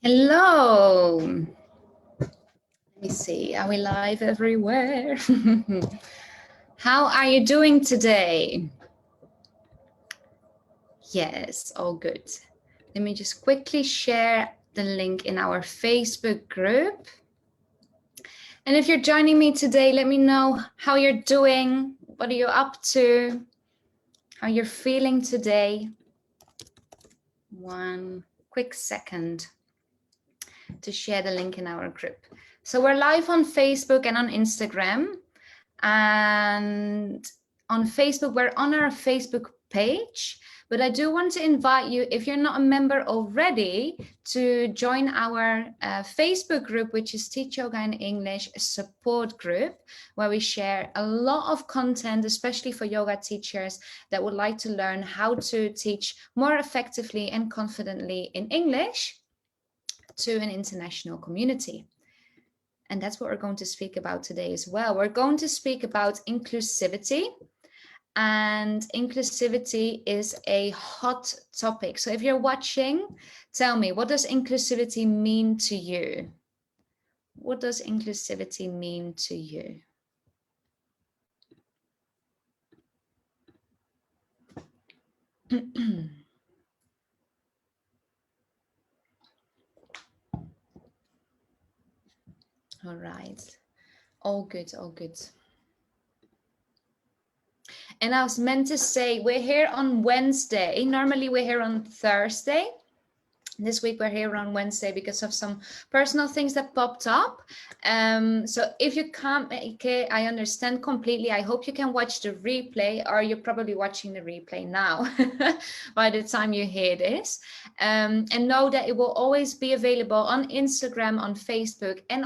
Hello. Let me see. Are we live everywhere? How are you doing today? Yes, all good. Let me just quickly share the link in our Facebook group. And if you're joining me today, let me know how you're doing. What are you up to? How you're feeling today? One quick second to share the link in our group. So we're live on Facebook and on Instagram. And on Facebook, we're on our Facebook page. But I do want to invite you, if you're not a member already, to join our Facebook group, which is Teach Yoga in English support group, where we share a lot of content, especially for yoga teachers that would like to learn how to teach more effectively and confidently in English to an international community. And that's what we're going to speak about today as well. We're going to speak about inclusivity. And inclusivity is a hot topic. So if you're watching, tell me, what does inclusivity mean to you? What does inclusivity mean to you? All right. All good, all good. And I was meant to say, we're here on Wednesday. Normally we're here on Thursday. This week we're here on Wednesday because of some personal things that popped up. So if you can't make it, I understand completely. I hope you can watch the replay, or you're probably watching the replay now by the time you hear this. And know that it will always be available on Instagram, on Facebook, and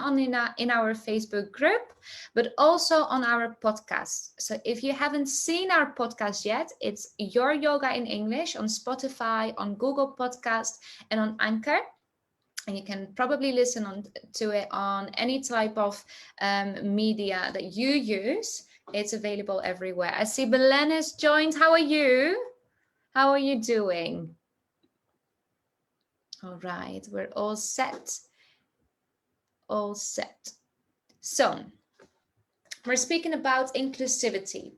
in our Facebook group, but also on our podcast. So if you haven't seen our podcast yet, it's Your Yoga in English on Spotify, on Google Podcast, and on Anchor. And you can probably listen to it on any type of media that you use. It's available everywhere. I see Belen has joined. How are you? How are you doing? All right, we're all set. All set. So we're speaking about inclusivity.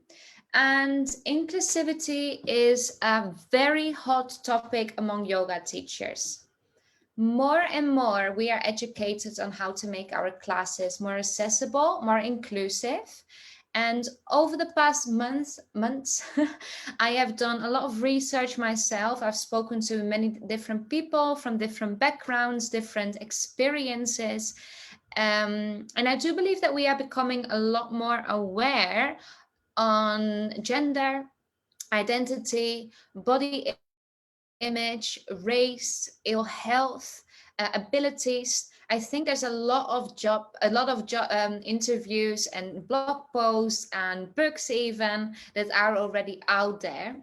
And inclusivity is a very hot topic among yoga teachers. More and more, we are educated on how to make our classes more accessible, more inclusive. And over the past months, I have done a lot of research myself. I've spoken to many different people from different backgrounds, different experiences. And I do believe that we are becoming a lot more aware on gender, identity, body image, race, ill health, abilities. I think there's a lot of interviews and blog posts and books even that are already out there.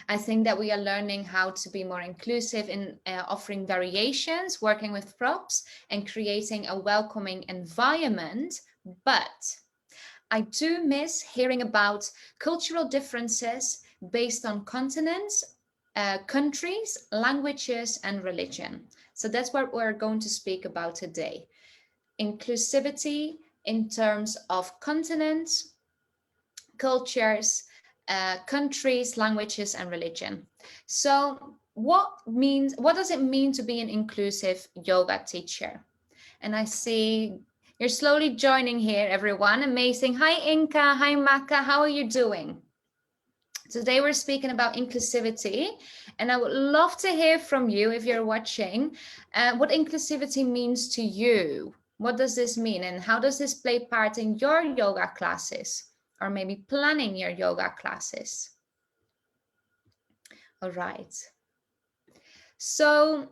I think that we are learning how to be more inclusive in offering variations, working with props, and creating a welcoming environment. But I do miss hearing about cultural differences based on continents, countries, languages, and religion. So that's what we're going to speak about today. Inclusivity in terms of continents, cultures, countries, languages, and religion. So what does it mean to be an inclusive yoga teacher? And I see you're slowly joining here, everyone. Amazing. Hi, Enga. Hi, Maka. How are you doing? Today we're speaking about inclusivity, and I would love to hear from you if you're watching what inclusivity means to you. What does this mean, and how does this play part in your yoga classes, or maybe planning your yoga classes? All right. So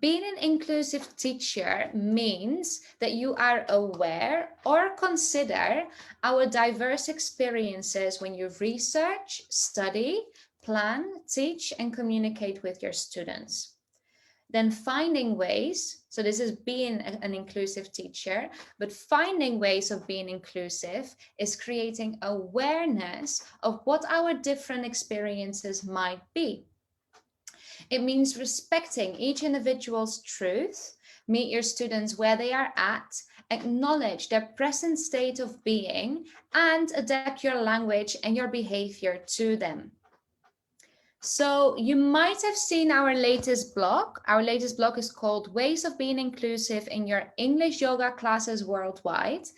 being an inclusive teacher means that you are aware or consider our diverse experiences when you research, study, plan, teach, and communicate with your students. Then finding ways, so this is being an inclusive teacher, but finding ways of being inclusive is creating awareness of what our different experiences might be. It means respecting each individual's truth, meet your students where they are at, acknowledge their present state of being, and adapt your language and your behavior to them. So you might have seen our latest blog. Our latest blog is called Ways of Being Inclusive in Your English Yoga Classes Worldwide.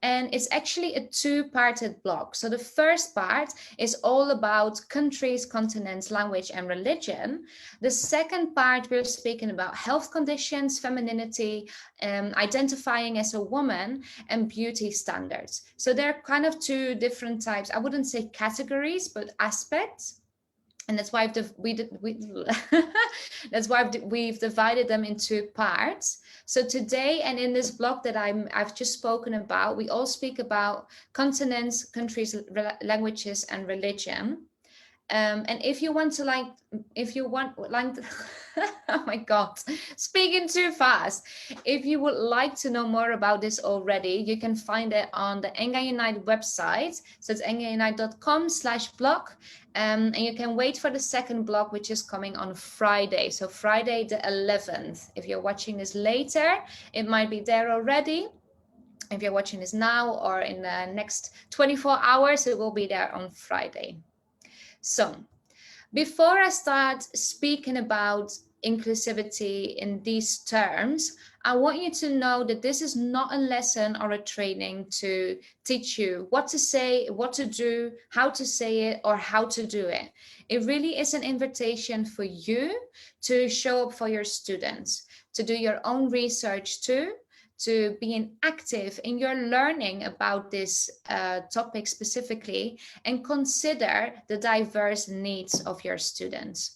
And it's actually a two-parted blog. So the first part is all about countries, continents, language, and religion. The second part, we're speaking about health conditions, femininity, identifying as a woman, and beauty standards. So they're kind of two different types. I wouldn't say categories, but aspects. And that's why we've divided them into parts. So today, and in this blog that I've just spoken about, we all speak about continents, countries, languages, and religion. And if you want, oh my God, speaking too fast. If you would like to know more about this already, you can find it on the Enga Unite website. So it's engaunite.com/blog. And you can wait for the second blog, which is coming on Friday. So Friday the 11th. If you're watching this later, it might be there already. If you're watching this now or in the next 24 hours, it will be there on Friday. So before I start speaking about inclusivity in these terms, I want you to know that this is not a lesson or a training to teach you what to say, what to do, how to say it, or how to do it. It really is an invitation for you to show up for your students, to do your own research too, to being active in your learning about this topic specifically, and consider the diverse needs of your students.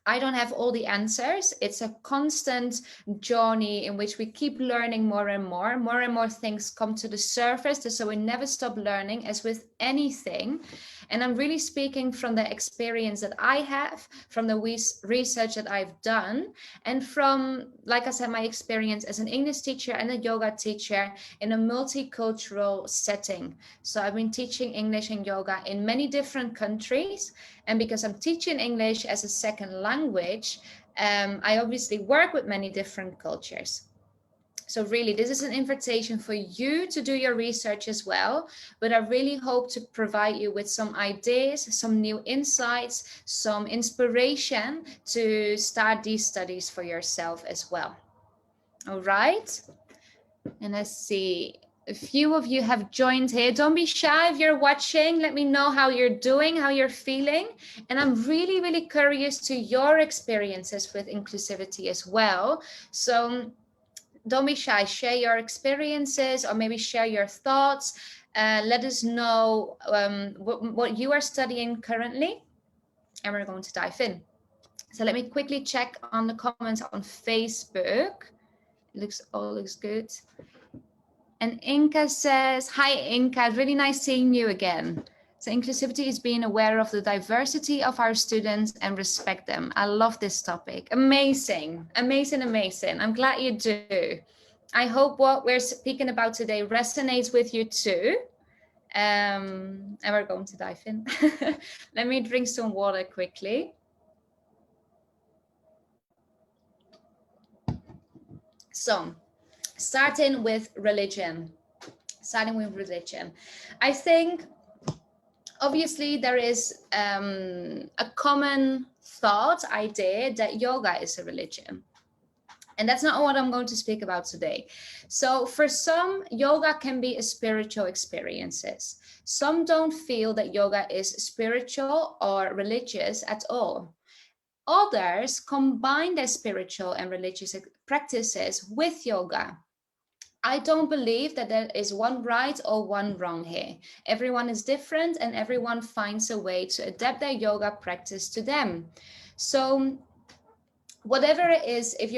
I don't have all the answers. It's a constant journey in which we keep learning more and more. More and more things come to the surface, so we never stop learning, as with anything. And I'm really speaking from the experience that I have, from the research that I've done, and from, like I said, my experience as an English teacher and a yoga teacher in a multicultural setting. So I've been teaching English and yoga in many different countries. And because I'm teaching English as a second language, I obviously work with many different cultures. So really, this is an invitation for you to do your research as well. But I really hope to provide you with some ideas, some new insights, some inspiration to start these studies for yourself as well. All right. And let's see. A few of you have joined here. Don't be shy if you're watching. Let me know how you're doing, how you're feeling. And I'm really, really curious to your experiences with inclusivity as well. So don't be shy. Share your experiences, or maybe share your thoughts. Let us know what you are studying currently, and we're going to dive in. So let me quickly check on the comments on Facebook. All looks good. And Inka says, hi, Inka, really nice seeing you again. So inclusivity is being aware of the diversity of our students and respect them. I love this topic. Amazing, amazing, amazing. I'm glad you do. I hope what we're speaking about today resonates with you too. And we're going to dive in. Let me drink some water quickly. So, starting with religion. I think, obviously, there is a common thought idea that yoga is a religion. And that's not what I'm going to speak about today. So for some, yoga can be a spiritual experiences. Some don't feel that yoga is spiritual or religious at all. Others combine their spiritual and religious practices with yoga. I don't believe that there is one right or one wrong here. Everyone is different, and everyone finds a way to adapt their yoga practice to them. So whatever it is, if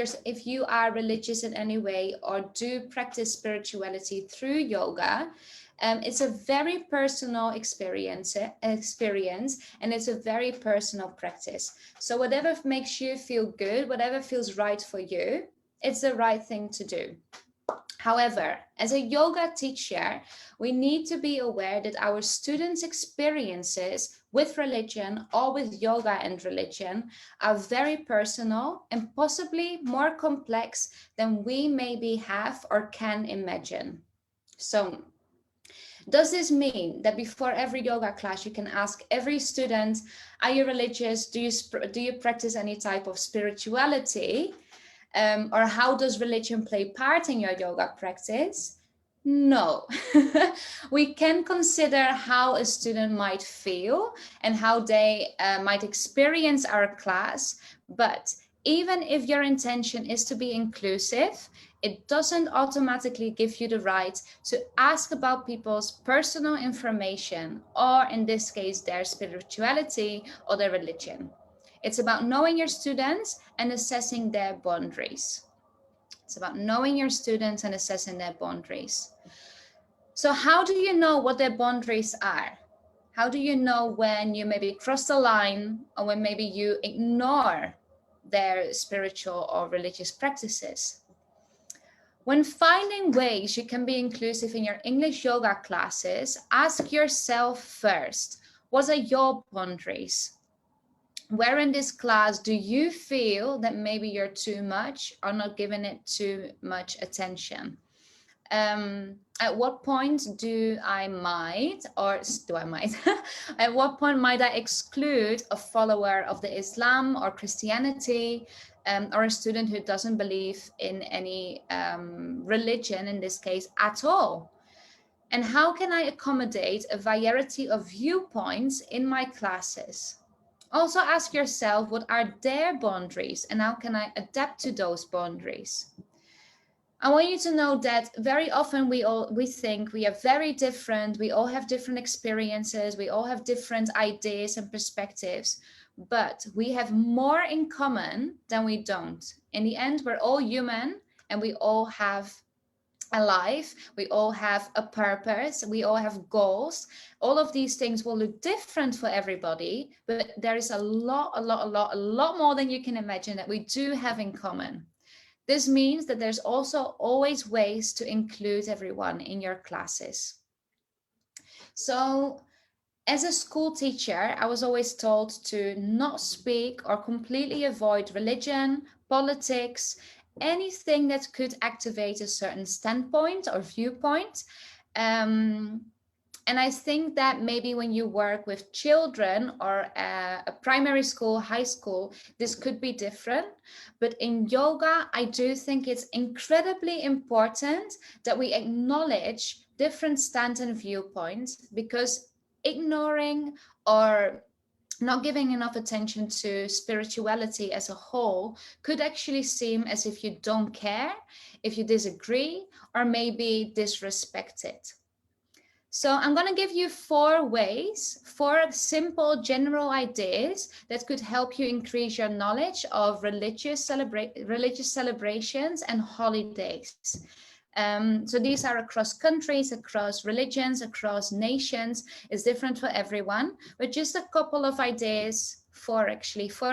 you are religious in any way or do practice spirituality through yoga, it's a very personal experience, and it's a very personal practice. So whatever makes you feel good, whatever feels right for you, it's the right thing to do. However, as a yoga teacher, we need to be aware that our students' experiences with religion or with yoga and religion are very personal and possibly more complex than we maybe have or can imagine. So, does this mean that before every yoga class you can ask every student, are you religious? Do you practice any type of spirituality? Or how does religion play part in your yoga practice? No. We can consider how a student might feel and how they might experience our class, but even if your intention is to be inclusive, it doesn't automatically give you the right to ask about people's personal information, or in this case, their spirituality or their religion. It's about knowing your students and assessing their boundaries. It's about knowing your students and assessing their boundaries. So how do you know what their boundaries are? How do you know when you maybe cross the line or when maybe you ignore their spiritual or religious practices? When finding ways you can be inclusive in your English yoga classes, ask yourself first, what are your boundaries? Where in this class do you feel that maybe you're too much or not giving it too much attention? At what point do I might, or do I might, at what point might I exclude a follower of the Islam or Christianity, or a student who doesn't believe in any religion in this case at all? And how can I accommodate a variety of viewpoints in my classes? Also ask yourself, what are their boundaries and how can I adapt to those boundaries? I want you to know that very often we think we are very different, we all have different experiences, we all have different ideas and perspectives, but we have more in common than we don't. In the end, we're all human and we all have a life, we all have a purpose, we all have goals. All of these things will look different for everybody, but there is a lot more than you can imagine that we do have in common. This means that there's also always ways to include everyone in your classes. So as a school teacher, I was always told to not speak or completely avoid religion, politics, anything that could activate a certain standpoint or viewpoint. And I think that maybe when you work with children or a primary school, high school, this could be different. But in yoga, I do think it's incredibly important that we acknowledge different stand and viewpoints, because ignoring or not giving enough attention to spirituality as a whole could actually seem as if you don't care, if you disagree, or maybe disrespect it. So I'm going to give you 4 ways, 4 simple general ideas that could help you increase your knowledge of religious celebrations and holidays. So these are across countries, across religions, across nations. It's different for everyone, but just a couple of ideas, 4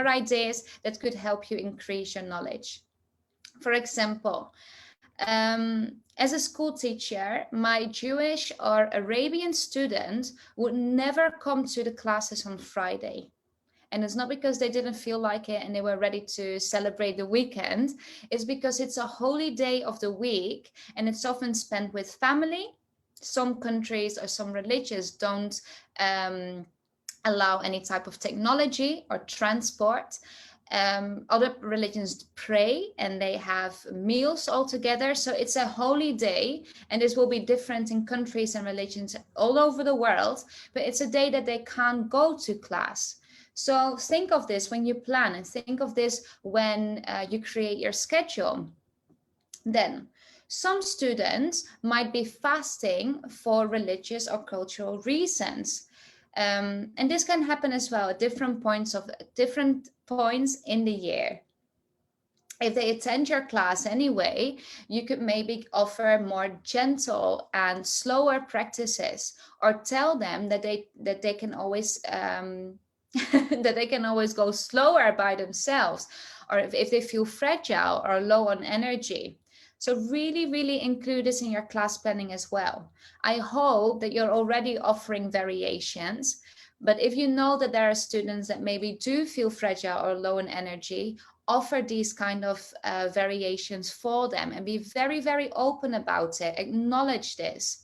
ideas that could help you increase your knowledge. For example, as a school teacher, my Jewish or Arabian student would never come to the classes on Friday. And it's not because they didn't feel like it and they were ready to celebrate the weekend. It's because it's a holy day of the week and it's often spent with family. Some countries or some religions don't allow any type of technology or transport. Other religions pray and they have meals all together. So it's a holy day, and this will be different in countries and religions all over the world, but it's a day that they can't go to class. So think of this when you plan, and think of this when you create your schedule. Then some students might be fasting for religious or cultural reasons. And this can happen as well at different points in the year. If they attend your class anyway, you could maybe offer more gentle and slower practices, or tell them that they can always that they can always go slower by themselves, or if they feel fragile or low on energy. So really include this in your class planning as well. I hope that you're already offering variations, But if you know that there are students that maybe do feel fragile or low in energy, offer these kind of variations for them and be very, very open about it. Acknowledge this.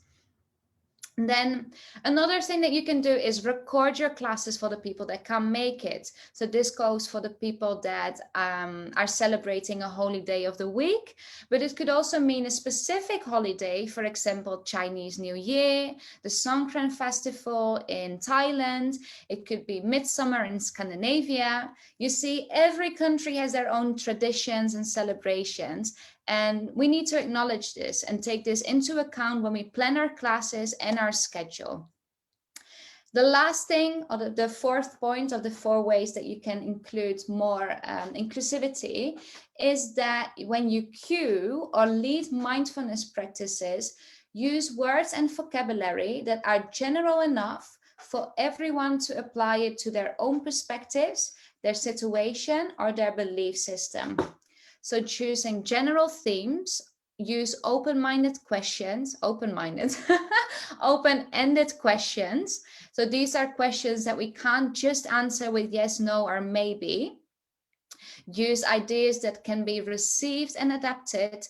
And then another thing that you can do is record your classes for the people that can't make it. So this goes for the people that are celebrating a holiday of the week, but it could also mean a specific holiday, for example, Chinese New Year, the Songkran Festival in Thailand. It could be Midsummer in Scandinavia. You see, every country has their own traditions and celebrations. And we need to acknowledge this and take this into account when we plan our classes and our schedule. The last thing, or the fourth point of the 4 ways that you can include more inclusivity, is that when you cue or lead mindfulness practices, use words and vocabulary that are general enough for everyone to apply it to their own perspectives, their situation, or their belief system. So choosing general themes, use open-minded questions, open-ended questions. So these are questions that we can't just answer with yes, no, or maybe. Use ideas that can be received and adapted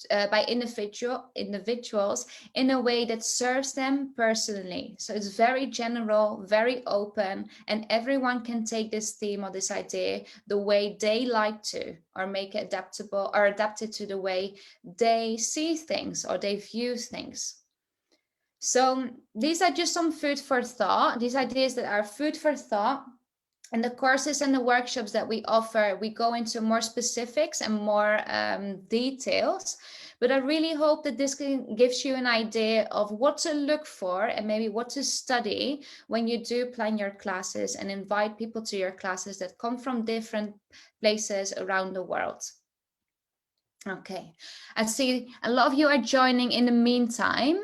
by individuals in a way that serves them personally. So it's very general, very open, and everyone can take this theme or this idea the way they like to, or make it adaptable or adapted to the way they see things or they view things. So these are just some food for thought, these ideas that are food for thought. And the courses and the workshops that we offer, we go into more specifics and more details. But I really hope that this gives you an idea of what to look for and maybe what to study when you do plan your classes and invite people to your classes that come from different places around the world. Okay, I see a lot of you are joining in the meantime.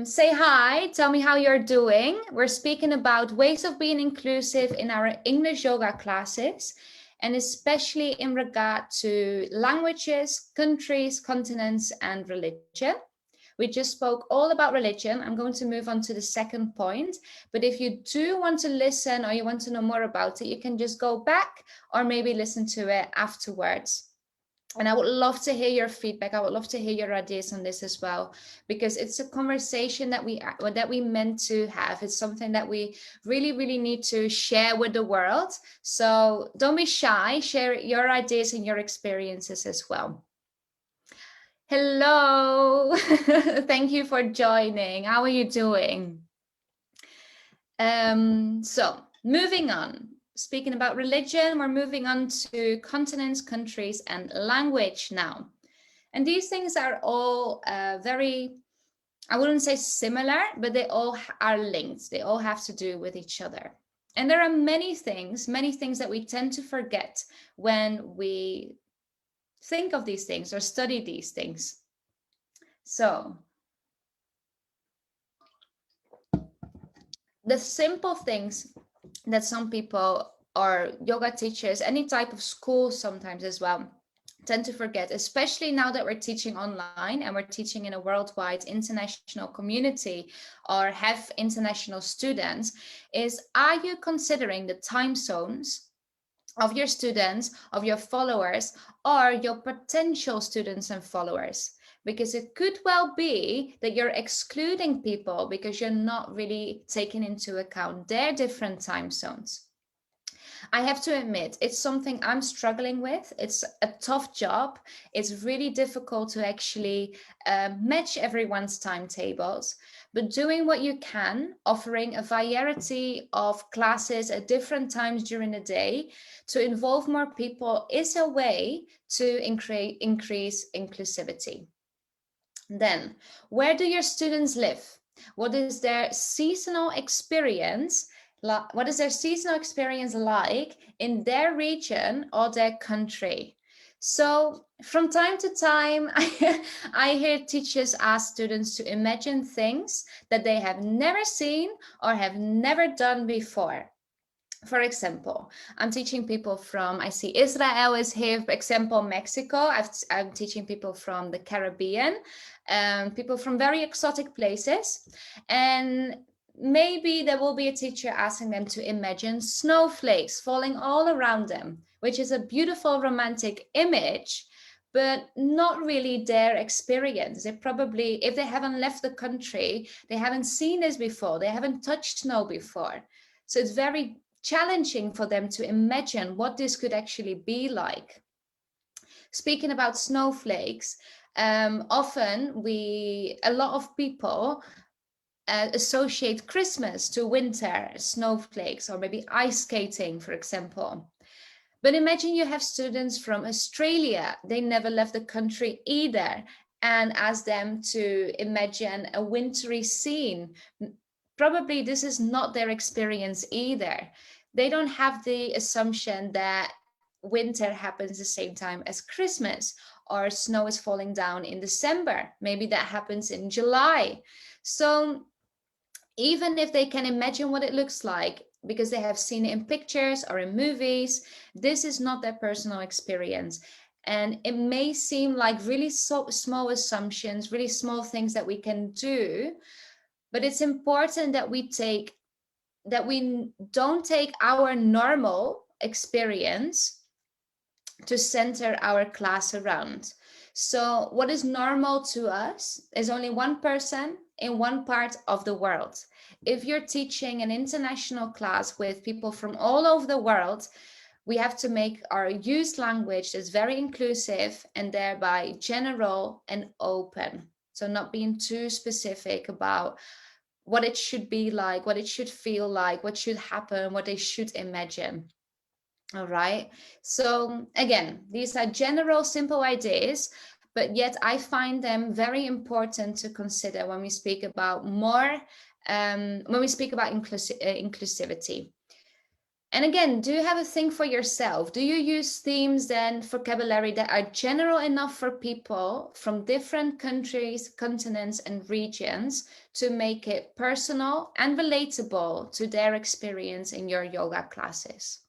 Say hi, tell me how you're doing. We're speaking about ways of being inclusive in our English yoga classes, and especially in regard to languages, countries, continents, and religion. We just spoke all about religion. I'm going to move on to the second point. But if you do want to listen or you want to know more about it, you can just go back or maybe listen to it afterwards. And I would love to hear your feedback. I would love to hear your ideas on this as well, because it's a conversation that we meant to have. It's something that we really, really need to share with the world. So don't be shy. Share your ideas and your experiences as well. Hello. Thank you for joining. How are you doing? So moving on. Speaking about religion, we're moving on to continents, countries, and language now. And these things are all very, I wouldn't say similar, but they all are linked. They all have to do with each other. And there are many things that we tend to forget when we think of these things or study these things. So the simple things that some people or yoga teachers, any type of school sometimes as well, tend to forget, especially now that we're teaching online and we're teaching in a worldwide international community or have international students, is are you considering the time zones of your students, of your followers, or your potential students and followers? Because it could well be that you're excluding people because you're not really taking into account their different time zones. I have to admit, it's something I'm struggling with. It's a tough job. It's really difficult to actually match everyone's timetables, but doing what you can, offering a variety of classes at different times during the day to involve more people is a way to increase inclusivity. Then, where do your students live? What is their seasonal experience? What is their seasonal experience like in their region or their country? So from time to time, I hear teachers ask students to imagine things that they have never seen or have never done before. For example, I'm teaching people from, I see Israel is here, for example, Mexico. I'm teaching people from the Caribbean, people from very exotic places. And maybe there will be a teacher asking them to imagine snowflakes falling all around them, which is a beautiful romantic image, but not really their experience. They probably, if they haven't left the country, they haven't seen this before, they haven't touched snow before. So it's very challenging for them to imagine what this could actually be like. Speaking about snowflakes, often a lot of people associate Christmas to winter, snowflakes, or maybe ice skating, for example. But imagine you have students from Australia, they never left the country either, and ask them to imagine a wintry scene. Probably this is not their experience either. They don't have the assumption that winter happens the same time as Christmas, or snow is falling down in December. Maybe that happens in July. So even if they can imagine what it looks like because they have seen it in pictures or in movies, this is not their personal experience. And it may seem like really small assumptions, really small things that we can do, but it's important that we don't take our normal experience to center our class around. So what is normal to us is only one person in one part of the world. If you're teaching an international class with people from all over the world, we have to make our use language that's very inclusive and thereby general and open. So not being too specific about what it should be like, what it should feel like, what should happen, what they should imagine. All right. So again, these are general, simple ideas, but yet I find them very important to consider when we speak about inclusivity. And again, do you have a thing for yourself? Do you use themes then, vocabulary that are general enough for people from different countries, continents, and regions to make it personal and relatable to their experience in your yoga classes?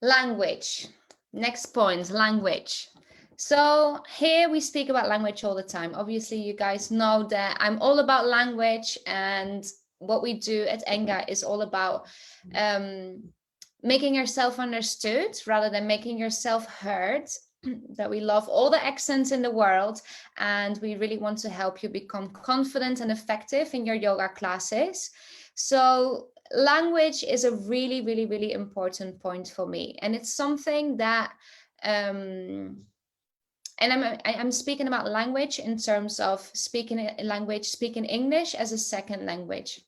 Language. Next point, language. So here we speak about language all the time. Obviously, you guys know that I'm all about language, and what we do at Enga is all about making yourself understood rather than making yourself heard. That we love all the accents in the world, and we really want to help you become confident and effective in your yoga classes. So language is a really, really, really important point for me, and it's something that and I'm speaking about language in terms of speaking English as a second language.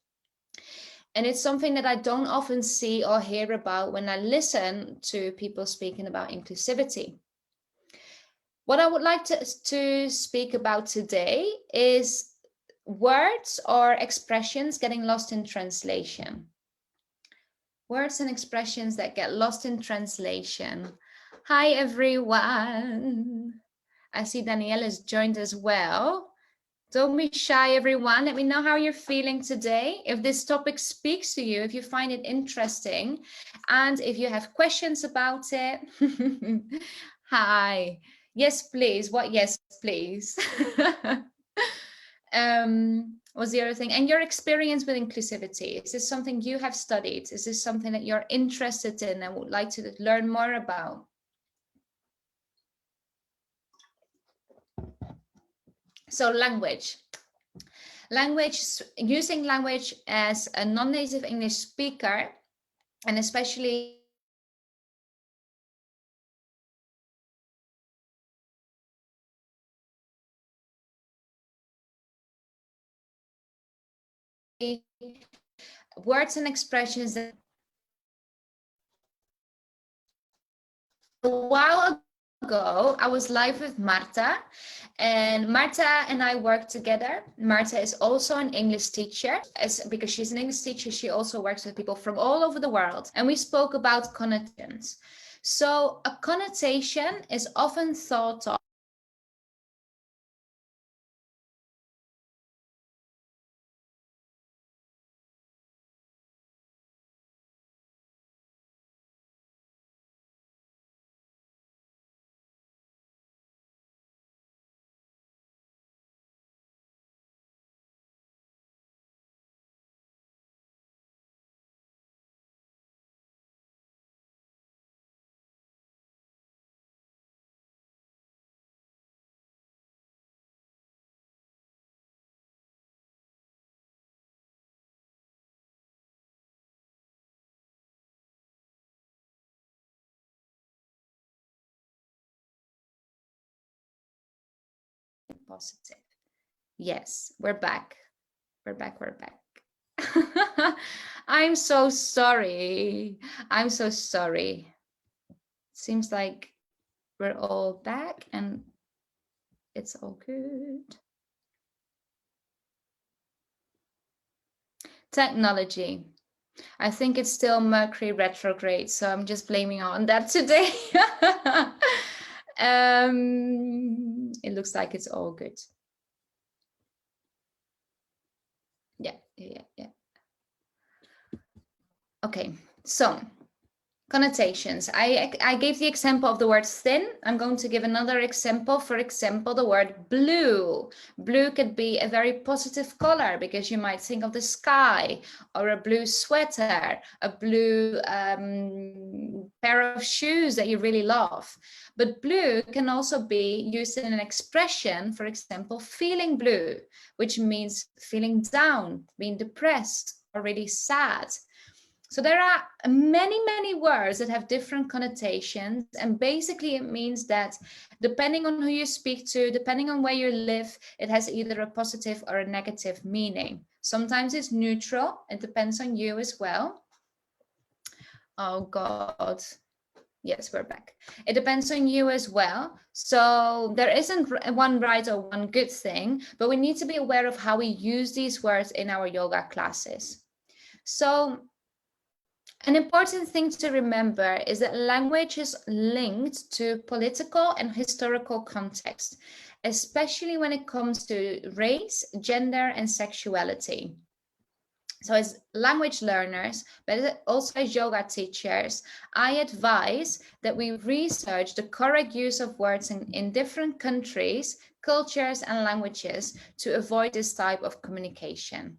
And it's something that I don't often see or hear about when I listen to people speaking about inclusivity. What I would like to speak about today is words or expressions getting lost in translation. Words and expressions that get lost in translation. Hi, everyone. I see Danielle has joined as well. Don't be shy, everyone. Let me know how you're feeling today. If this topic speaks to you, if you find it interesting, and if you have questions about it. Hi. Yes, please. What? Yes, please. Was the other thing? And your experience with inclusivity, is this something you have studied? Is this something that you're interested in and would like to learn more about? So language, using language as a non-native English speaker, and especially words and expressions that a while ago I was live with Marta, and Marta and I work together. Marta is also an English teacher, because she's an English teacher, she also works with people from all over the world, and we spoke about connotations. So a connotation is often thought of positive. Yes, we're back. We're back. We're back. I'm so sorry. I'm so sorry. Seems like we're all back and it's all good. Technology. I think it's still Mercury retrograde, so I'm just blaming on that today. It looks like it's all good. Yeah. Okay, so connotations. I gave the example of the word thin. I'm going to give another example. For example, the word blue. Blue could be a very positive color because you might think of the sky, or a blue sweater, a blue pair of shoes that you really love. But blue can also be used in an expression, for example, feeling blue, which means feeling down, being depressed, or really sad. So there are many words that have different connotations, and basically it means that depending on who you speak to, depending on where you live, it has either a positive or a negative meaning. Sometimes it's neutral. It depends on you as well. Oh God. Yes, we're back. It depends on you as well. So there isn't one right or one good thing, but we need to be aware of how we use these words in our yoga classes. So an important thing to remember is that language is linked to political and historical context, especially when it comes to race, gender, and sexuality. So as language learners, but also as yoga teachers, I advise that we research the correct use of words in different countries, cultures, and languages to avoid this type of communication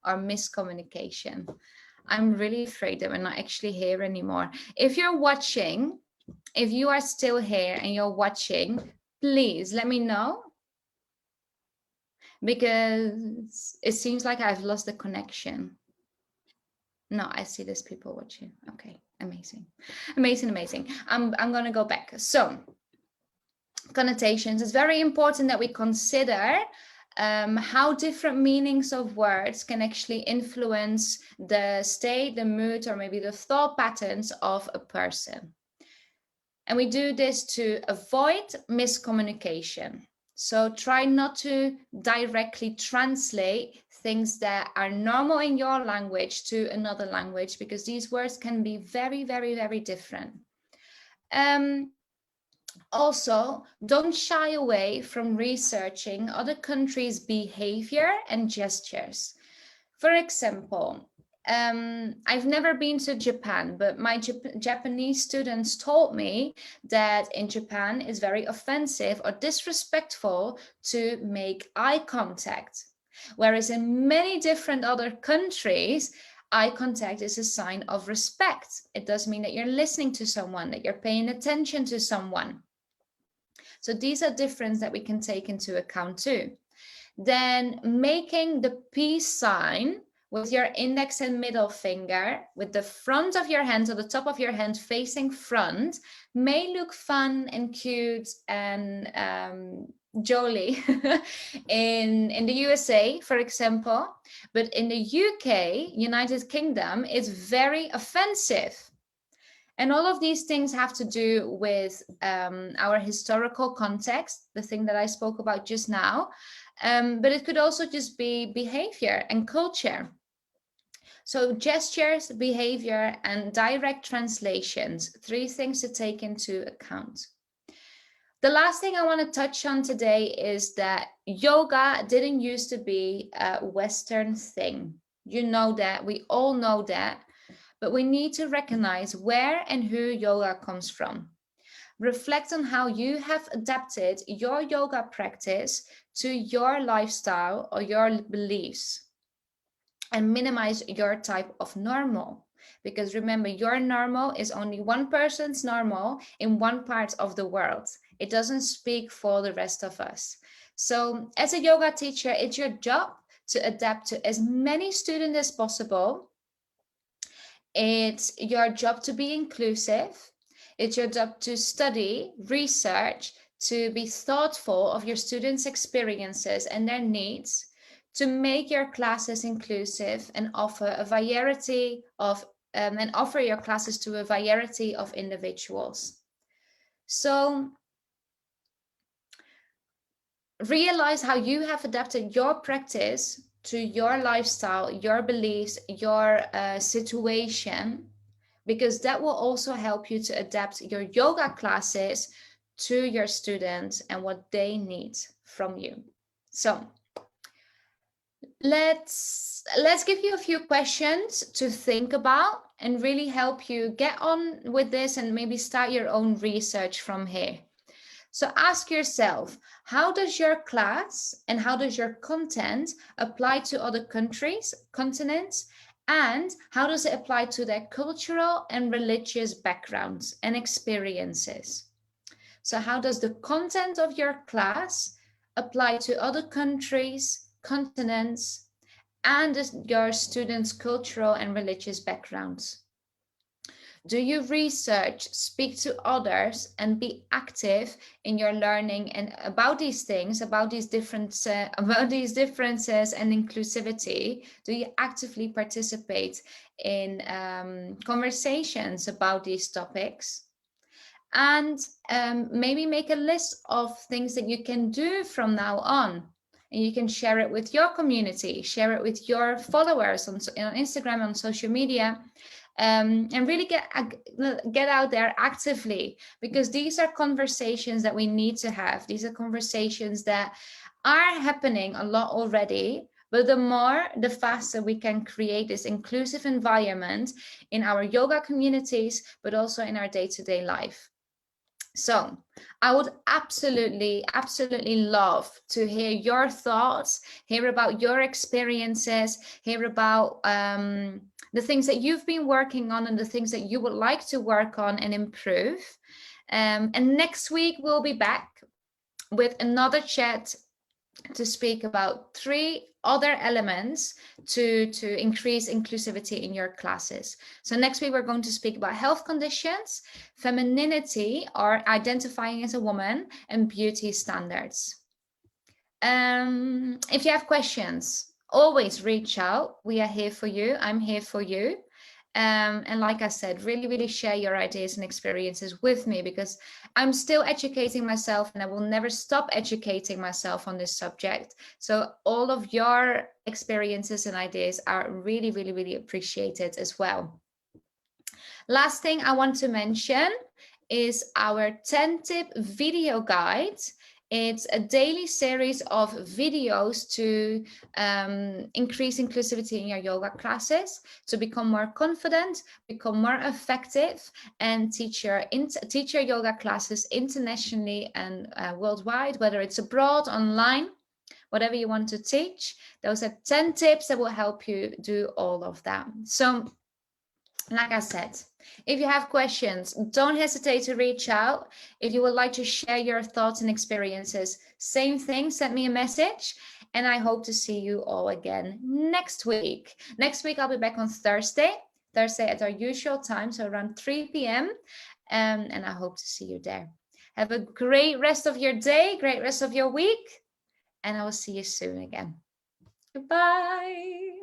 or miscommunication. I'm really afraid that we're not actually here anymore. If you're watching, if you are still here and you're watching, please let me know, because it seems like I've lost the connection. No, I see there's people watching. Okay, amazing. I'm gonna go back. So connotations, it's very important that we consider how different meanings of words can actually influence the state, the mood, or maybe the thought patterns of a person. And we do this to avoid miscommunication. So try not to directly translate things that are normal in your language to another language, because these words can be very different. Also, don't shy away from researching other countries' behavior and gestures. For example, I've never been to Japan, but my Japanese students told me that in Japan it's very offensive or disrespectful to make eye contact. Whereas in many different other countries, eye contact is a sign of respect. It does mean that you're listening to someone, that you're paying attention to someone. So these are differences that we can take into account too. Then making the peace sign with your index and middle finger, with the front of your hand or the top of your hand facing front, may look fun and cute and jolly in the USA, for example, but in the UK, United Kingdom, it's very offensive. And all of these things have to do with our historical context, the thing that I spoke about just now. But it could also just be behavior and culture. So gestures, behavior, and direct translations, 3 things to take into account. The last thing I want to touch on today is that yoga didn't used to be a Western thing. You know that, we all know that. But we need to recognize where and who yoga comes from. Reflect on how you have adapted your yoga practice to your lifestyle or your beliefs, and minimize your type of normal. Because remember, your normal is only one person's normal in one part of the world. It doesn't speak for the rest of us. So as a yoga teacher, it's your job to adapt to as many students as possible. It's your job to be inclusive. It's your job to study, research, to be thoughtful of your students' experiences and their needs, to make your classes inclusive and offer a variety of and offer your classes to a variety of individuals. So realize how you have adapted your practice to your lifestyle, your beliefs, your situation, because that will also help you to adapt your yoga classes to your students and what they need from you. So let's give you a few questions to think about and really help you get on with this and maybe start your own research from here. So ask yourself, how does your class and how does your content apply to other countries, continents, and how does it apply to their cultural and religious backgrounds and experiences? So how does the content of your class apply to other countries, continents, and your students' cultural and religious backgrounds? Do you research, speak to others, and be active in your learning and about these things, about these differences and inclusivity? Do you actively participate in conversations about these topics? And maybe make a list of things that you can do from now on. And you can share it with your community, share it with your followers on Instagram, on social media. And really get out there actively, because these are conversations that we need to have. These are conversations that are happening a lot already, but the faster we can create this inclusive environment in our yoga communities, but also in our day-to-day life. So I would absolutely love to hear your thoughts, hear about your experiences, hear about the things that you've been working on and the things that you would like to work on and improve. And next week we'll be back with another chat to speak about 3 other elements to increase inclusivity in your classes. So next week, we're going to speak about health conditions, femininity or identifying as a woman, and beauty standards. If you have questions, always reach out. We are here for you. I'm here for you. And like I said, really share your ideas and experiences with me, because I'm still educating myself and I will never stop educating myself on this subject. So all of your experiences and ideas are really appreciated as well. Last thing I want to mention is our 10-tip video guide. It's a daily series of videos to increase inclusivity in your yoga classes, to become more confident, become more effective, and teach your yoga classes internationally and worldwide, whether it's abroad, online, whatever you want to teach. Those are 10 tips that will help you do all of that. So, like I said, if you have questions, don't hesitate to reach out. If you would like to share your thoughts and experiences, same thing, send me a message. And I hope to see you all again next week. Next week, I'll be back on Thursday at our usual time, so around 3 p.m. And I hope to see you there. Have a great rest of your day, great rest of your week. And I will see you soon again. Goodbye.